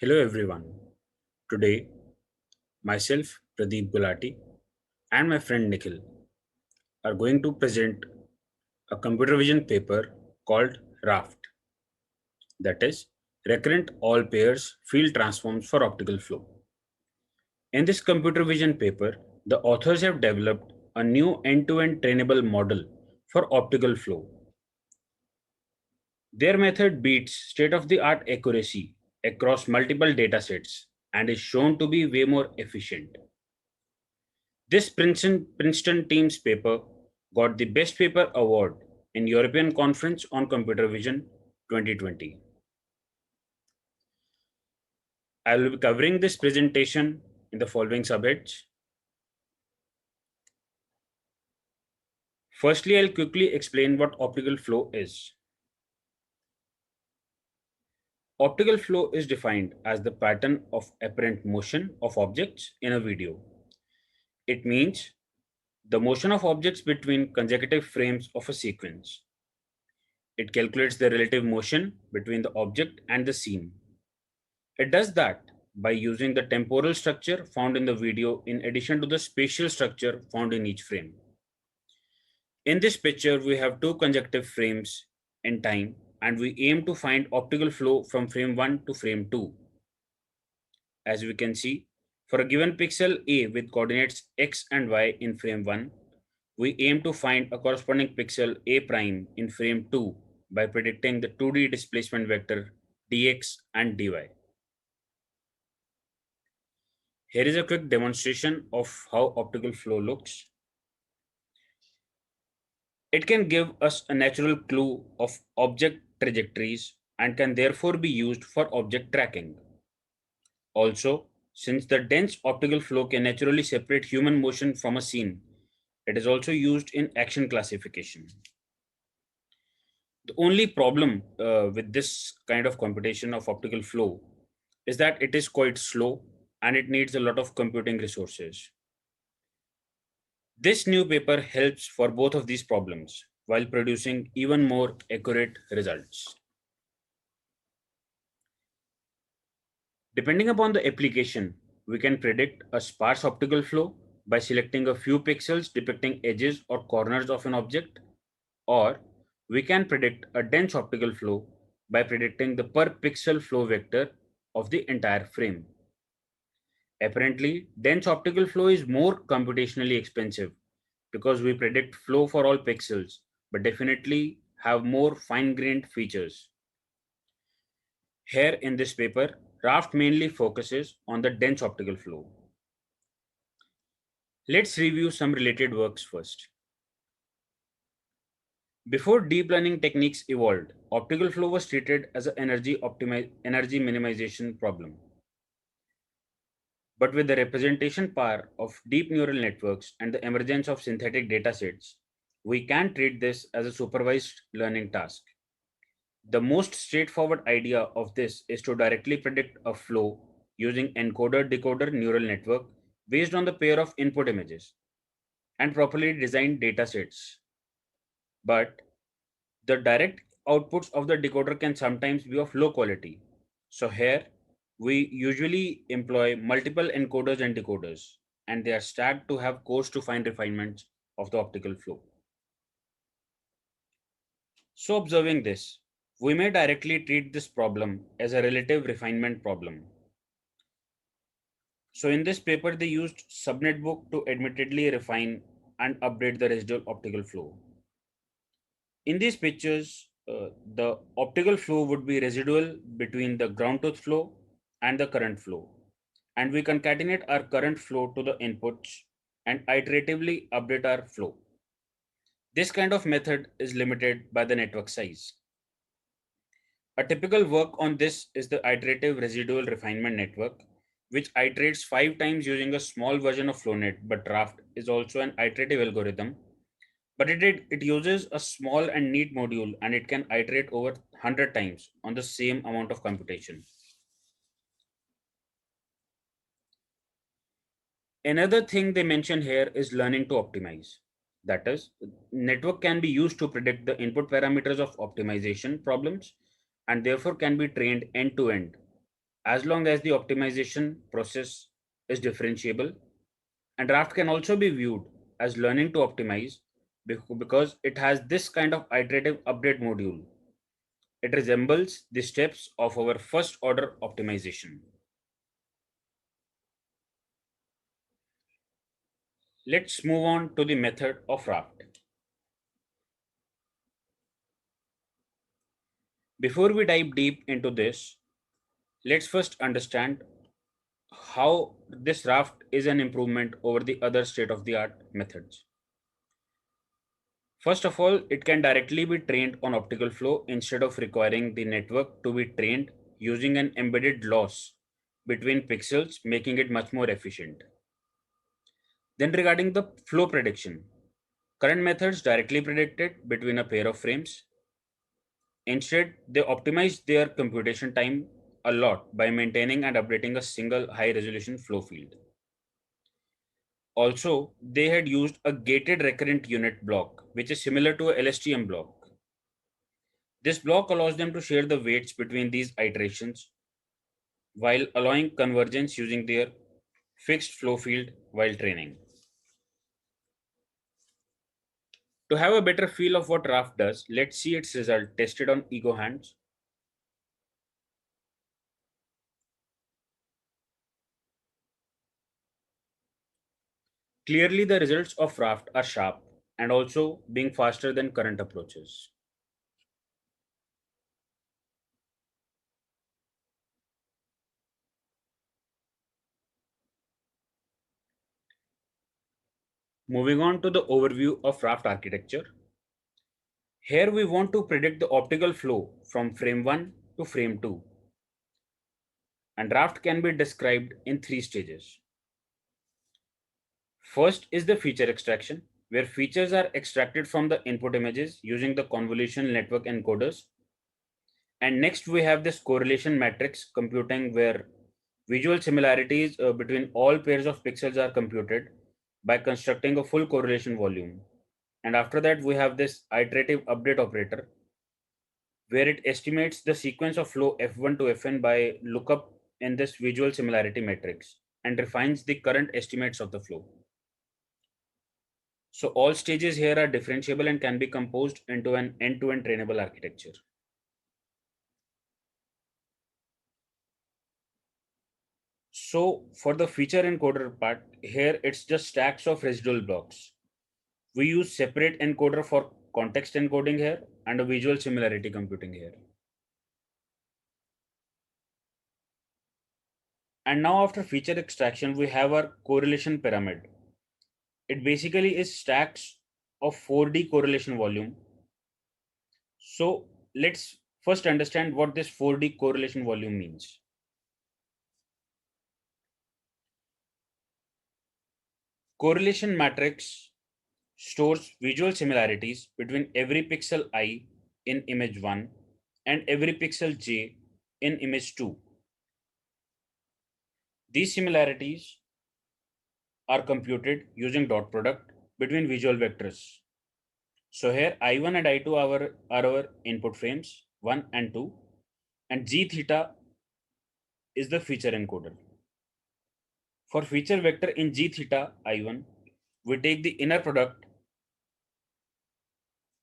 Hello everyone. Today, myself, Pradeep Gulati, and my friend Nikhil are going to present a computer vision paper called RAFT, that is, Recurrent All Pairs Field Transforms for Optical Flow. In this computer vision paper, the authors have developed a new end to end trainable model for optical flow. Their method beats state of the art accuracy across multiple datasets and is shown to be way more efficient. This Princeton team's paper got the Best Paper Award in European Conference on Computer Vision 2020. I will be covering this presentation in the following subheads. Firstly, I'll quickly explain what optical flow is. Optical flow is defined as the pattern of apparent motion of objects in a video. It means the motion of objects between consecutive frames of a sequence. It calculates the relative motion between the object and the scene. It does that by using the temporal structure found in the video in addition to the spatial structure found in each frame. In this picture, we have two consecutive frames in time and we aim to find optical flow from frame 1 to frame 2. As we can see, for a given pixel A with coordinates x and y in frame 1, we aim to find a corresponding pixel A prime in frame 2 by predicting the 2D displacement vector dx and dy. Here is a quick demonstration of how optical flow looks. It can give us a natural clue of object trajectories and can therefore be used for object tracking. Also, since the dense optical flow can naturally separate human motion from a scene, it is also used in action classification. The only problem with this kind of computation of optical flow is that it is quite slow and it needs a lot of computing resources. This new paper helps for both of these problems while producing even more accurate results. Depending upon the application, we can predict a sparse optical flow by selecting a few pixels depicting edges or corners of an object, or we can predict a dense optical flow by predicting the per pixel flow vector of the entire frame. Apparently, dense optical flow is more computationally expensive because we predict flow for all pixels, but definitely have more fine-grained features. Here in this paper, Raft mainly focuses on the dense optical flow. Let's review some related works first. Before deep learning techniques evolved, optical flow was treated as an energy minimization problem. But with the representation power of deep neural networks and the emergence of synthetic datasets, we can treat this as a supervised learning task. The most straightforward idea of this is to directly predict a flow using encoder decoder neural network based on the pair of input images and properly designed datasets. But the direct outputs of the decoder can sometimes be of low quality. So here we usually employ multiple encoders and decoders, and they are stacked to have coarse to fine refinements of the optical flow. So observing this, we may directly treat this problem as a relative refinement problem. So in this paper, they used subnetbook to admittedly refine and update the residual optical flow. In these pictures, the optical flow would be residual between the ground truth flow and the current flow. And we concatenate our current flow to the inputs and iteratively update our flow. This kind of method is limited by the network size. A typical work on this is the iterative residual refinement network, which iterates 5 times using a small version of FlowNet, but Raft is also an iterative algorithm. But it uses a small and neat module and it can iterate over 100 times on the same amount of computation. Another thing they mention here is learning to optimize. That is, network can be used to predict the input parameters of optimization problems and therefore can be trained end to end. as long as the optimization process is differentiable. And Raft can also be viewed as learning to optimize because it has this kind of iterative update module. It resembles the steps of our first order optimization. Let's move on to the method of Raft. Before we dive deep into this, let's first understand how this Raft is an improvement over the other state of the art methods. First of all, it can directly be trained on optical flow instead of requiring the network to be trained using an embedded loss between pixels, making it much more efficient. Then, regarding the flow prediction, current methods directly predict it between a pair of frames. Instead, they optimize their computation time a lot by maintaining and updating a single high resolution flow field. Also, they had used a gated recurrent unit block, which is similar to a LSTM block. This block allows them to share the weights between these iterations while allowing convergence using their fixed flow field while training. To have a better feel of what Raft does, let's see its result tested on Ego hands. Clearly, the results of Raft are sharp and also being faster than current approaches. Moving on to the overview of Raft architecture. Here we want to predict the optical flow from frame 1 to frame 2, and Raft can be described in three stages. First is the feature extraction, where features are extracted from the input images using the convolutional network encoders. And next, we have this correlation matrix computing, where visual similarities between all pairs of pixels are computed by constructing a full correlation volume. And after that, we have this iterative update operator, where it estimates the sequence of flow f1 to fn by lookup in this visual similarity matrix and refines the current estimates of the flow. So all stages here are differentiable and can be composed into an end-to-end trainable architecture. So for the feature encoder part, here it's just stacks of residual blocks. We use separate encoder for context encoding here and a visual similarity computing here. And now after feature extraction, we have our correlation pyramid. It basically is stacks of 4D correlation volume. So let's first understand what this 4D correlation volume means. Correlation matrix stores visual similarities between every pixel I in image 1 and every pixel j in image 2. These similarities are computed using dot product between visual vectors. So here I1 and I2 are our input frames 1 and 2, and g theta is the feature encoder. For feature vector in g theta I1, we take the inner product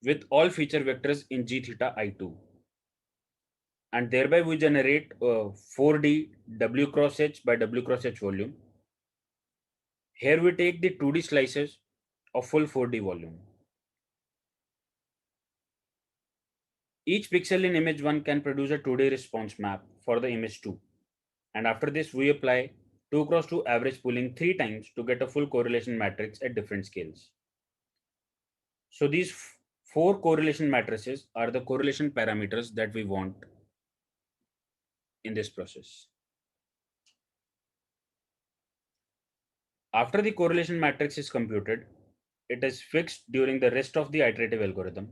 with all feature vectors in g theta I2, and thereby we generate 4D W cross H by W cross H volume. Here we take the 2D slices of full 4D volume. Each pixel in image 1 can produce a 2D response map for the image 2. And after this, we apply 2 cross 2 average pooling 3 times to get a full correlation matrix at different scales. So these four correlation matrices are the correlation parameters that we want in this process. After the correlation matrix is computed, it is fixed during the rest of the iterative algorithm.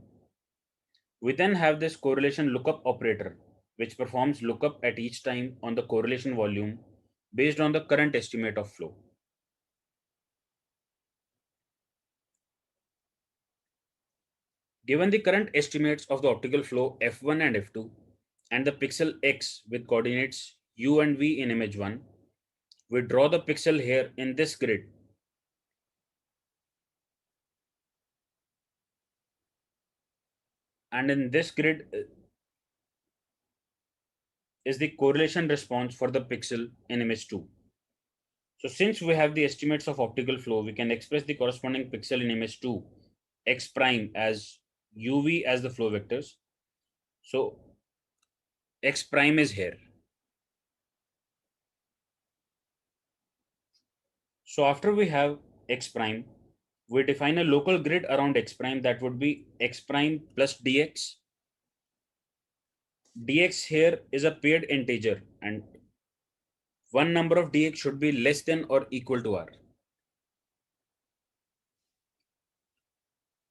We then have this correlation lookup operator, which performs lookup at each time on the correlation volume based on the current estimate of flow. Given the current estimates of the optical flow f1 and f2 and the pixel x with coordinates U and V in image 1. We draw the pixel here in this grid. And in this grid is the correlation response for the pixel in image 2. So since we have the estimates of optical flow, we can express the corresponding pixel in image 2, x prime as UV as the flow vectors. So x prime is here. So after we have x prime, we define a local grid around x prime that would be x prime plus dx. Dx here is a paired integer and one number of dx should be less than or equal to r.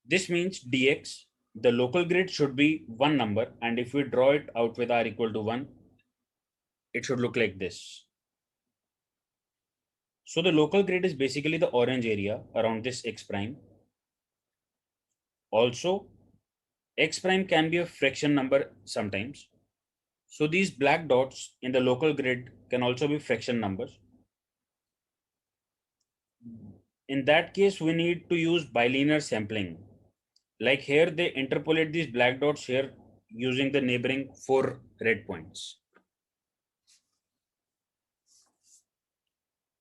This means dx, the local grid should be one number, and if we draw it out with r equal to 1, it should look like this. So the local grid is basically the orange area around this x prime. Also, x prime can be a fraction number sometimes. So these black dots in the local grid can also be fraction numbers. In that case, we need to use bilinear sampling. Like here, they interpolate these black dots here using the neighboring 4 red points.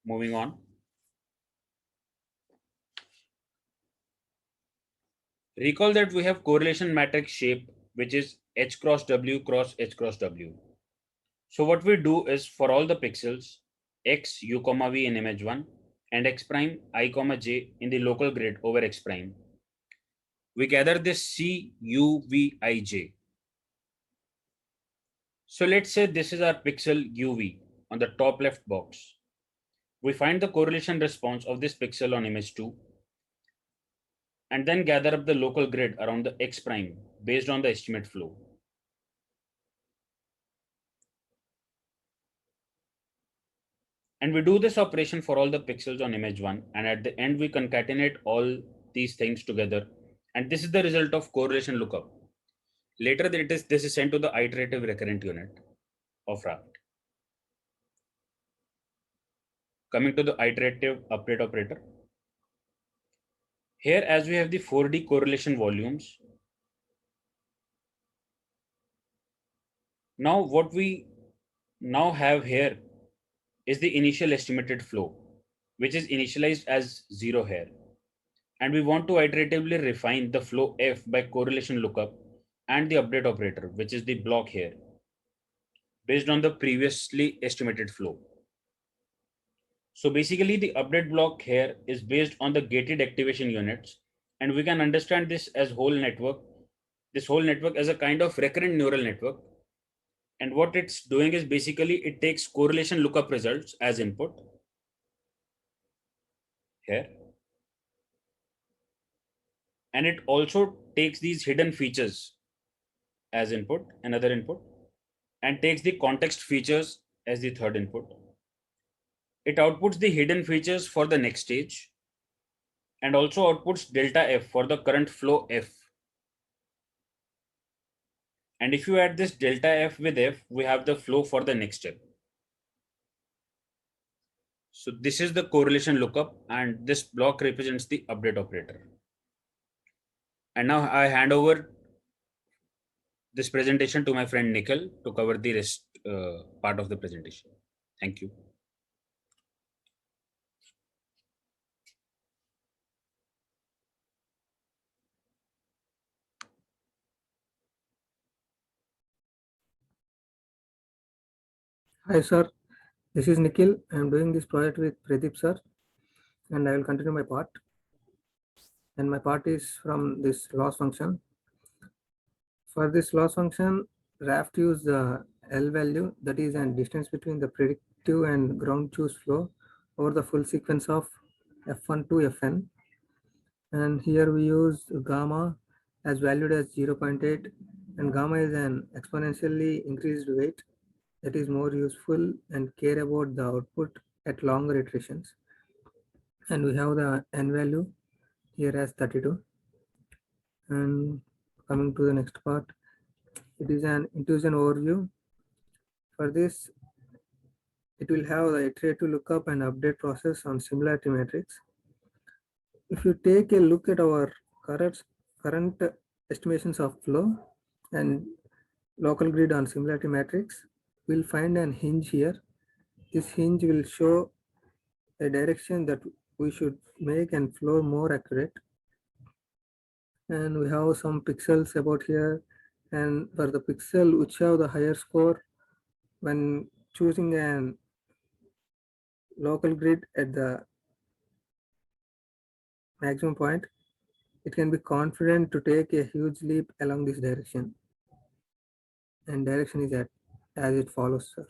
Moving on. Recall that we have correlation matrix shape, which is H cross W cross H cross W. So what we do is for all the pixels, X, U, comma V in image 1 and X prime, I, comma J in the local grid over X prime, we gather this C, U, V, I, J. So let's say this is our pixel UV on the top left box. We find the correlation response of this pixel on image 2 and then gather up the local grid around the X prime based on the estimate flow. And we do this operation for all the pixels on image 1, and at the end we concatenate all these things together, and this is the result of correlation lookup. Later this is sent to the iterative recurrent unit of Raft. Coming to the iterative update operator. Here, as we have the 4D correlation volumes, now what we now have here is the initial estimated flow, which is initialized as 0 here. And we want to iteratively refine the flow f by correlation lookup and the update operator, which is the block here, based on the previously estimated flow. So basically the update block here is based on the gated activation units, and we can understand this as whole network, this whole network as a kind of recurrent neural network. And what it's doing is basically it takes correlation lookup results as input here. And it also takes these hidden features as input, another input, and takes the context features as the third input. It outputs the hidden features for the next stage and also outputs delta F for the current flow F. And if you add this delta F with F, we have the flow for the next step. So this is the correlation lookup, and this block represents the update operator. And now I hand over this presentation to my friend Nikhil to cover the rest part of the presentation. Thank you. Hi sir, this is Nikhil. I am doing this project with Pradeep sir, and I will continue my part. And my part is from this loss function. For this loss function, Raft use the L value, that is a distance between the predictive and ground truth flow over the full sequence of F1 to Fn. And here we use gamma as valued as 0.8, and gamma is an exponentially increased weight that is more useful and care about the output at longer iterations. And we have the n value here as 32. And coming to the next part, it is an intuition overview. For this, it will have the iterative lookup and update process on similarity matrix. If you take a look at our current estimations of flow and local grid on similarity matrix, we'll find an hinge here. This hinge will show a direction that we should make and flow more accurate. And we have some pixels about here, and for the pixel which have the higher score, when choosing an local grid at the maximum point, it can be confident to take a huge leap along this direction. And direction is as it follows, sir.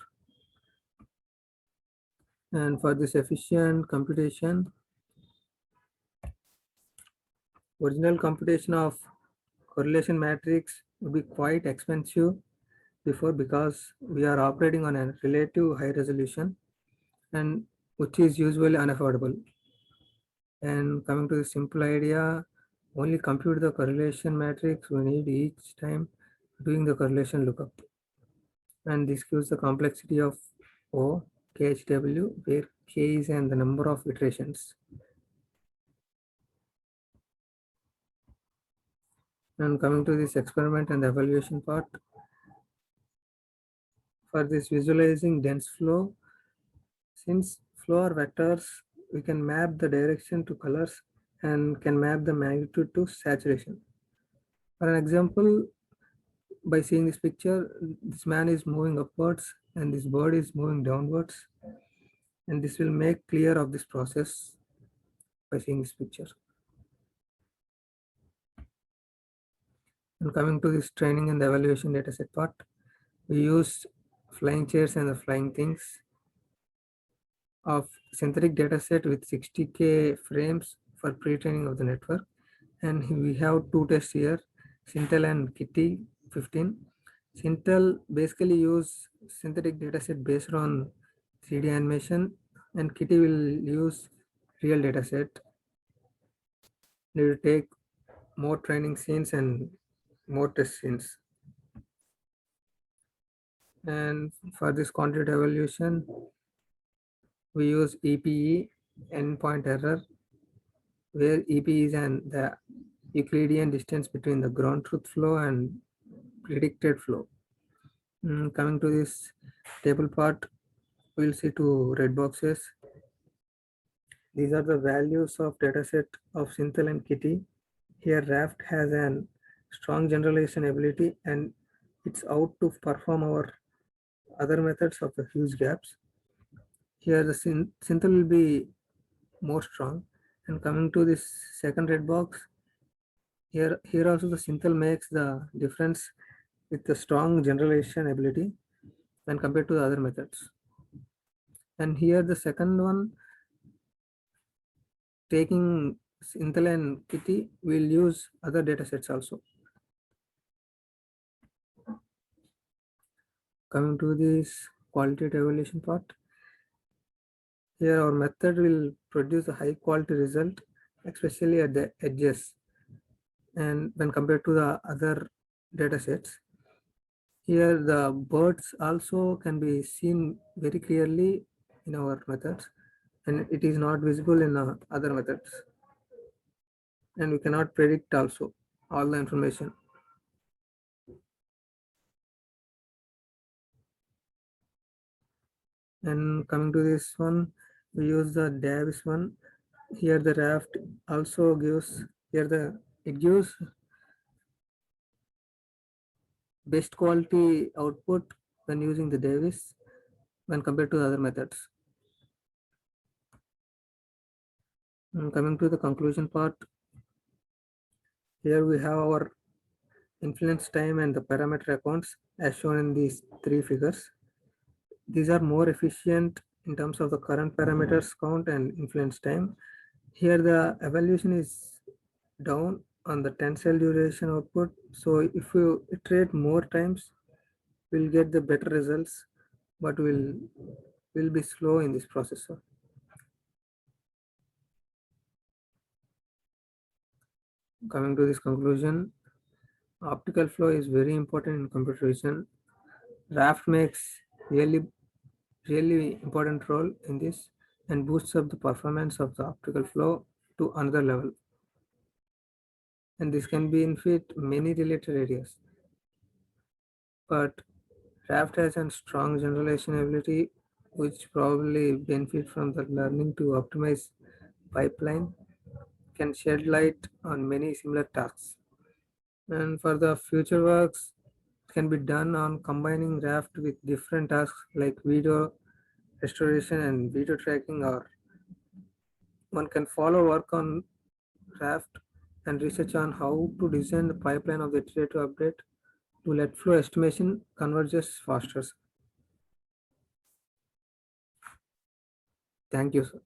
And for this efficient computation, original computation of correlation matrix would be quite expensive before, because we are operating on a relative high resolution and which is usually unaffordable. And coming to the simple idea, only compute the correlation matrix we need each time doing the correlation lookup. And this gives the complexity of O, KHW, where K is and the number of iterations. And coming to this experiment and the evaluation part, for this visualizing dense flow, since flow are vectors, we can map the direction to colors and can map the magnitude to saturation. For an example, by seeing this picture, this man is moving upwards and this bird is moving downwards. And this will make clear of this process by seeing this picture. And coming to this training and the evaluation dataset part, we used flying chairs and the flying things of synthetic dataset with 60K frames for pre-training of the network. And we have two tests here, Sintel and Kitty 15. Sintel basically use synthetic dataset based on 3D animation, and Kitty will use real dataset. They will take more training scenes and more test scenes. And for this quantitative evaluation, we use EPE, endpoint error, where EPE is the Euclidean distance between the ground truth flow and predicted flow. Coming to this table part, we'll see two red boxes. These are the values of dataset of Sintel and Kitty. Here Raft has a strong generalization ability and it's out to perform our other methods of the huge gaps. Here the Sintel will be more strong. And coming to this second red box, here also the Sintel makes the difference with the strong generalization ability when compared to the other methods. And here the second one, taking Sintel and Kitty, will use other datasets also. Coming to this qualitative evaluation part, here our method will produce a high quality result, especially at the edges and when compared to the other datasets. Here the birds also can be seen very clearly in our methods, and it is not visible in other methods. And we cannot predict also all the information. And coming to this one, we use the Davis one. Here the Raft also gives, it gives best quality output when using the Davis when compared to the other methods. And coming to the conclusion part, here we have our influence time and the parameter accounts as shown in these three figures. These are more efficient in terms of the current parameters count and influence time. Here the evaluation is down on the tensile duration output. So if you iterate more times, we'll get the better results, but we'll be slow in this processor. Coming to this conclusion, optical flow is very important in computer vision. Raft makes really really important role in this and boosts up the performance of the optical flow to another level. And this can benefit many related areas. But Raft has a strong generalization ability, which probably benefit from the learning to optimize pipeline, can shed light on many similar tasks. And for the future works, can be done on combining Raft with different tasks like video restoration and video tracking, or one can follow work on Raft and research on how to design the pipeline of the iterative update to let flow estimation converges faster. Thank you, sir.